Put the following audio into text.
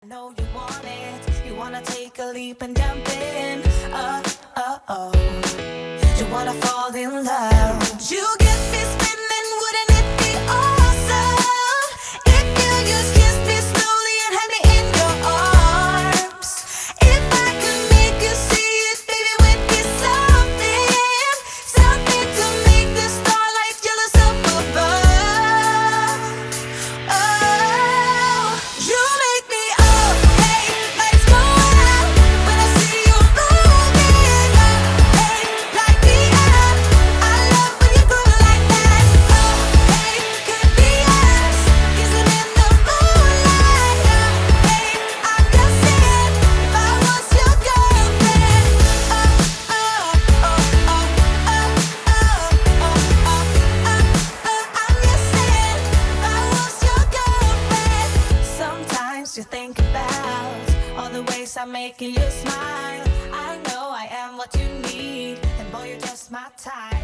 know you want it. You wanna take a leap and jump in. Oh. You wanna fall in love. You get me spinning, wouldn't it be awesome if you just kissed me slowly and had me in your arms? If I could make you see it, baby, would be something to make the starlight jealous up above. Oh, you make me oh, hey, lights go out when I see you moving. Hey, light me up. I love when you go like that. Oh, hey, could be us kissing in the moonlight. Hey, I'm just saying if I was your girlfriend. I'm just saying if I was your girlfriend. Sometimes you think about all the ways I'm making you smile. I know I am what you need, and boy, you're just my type.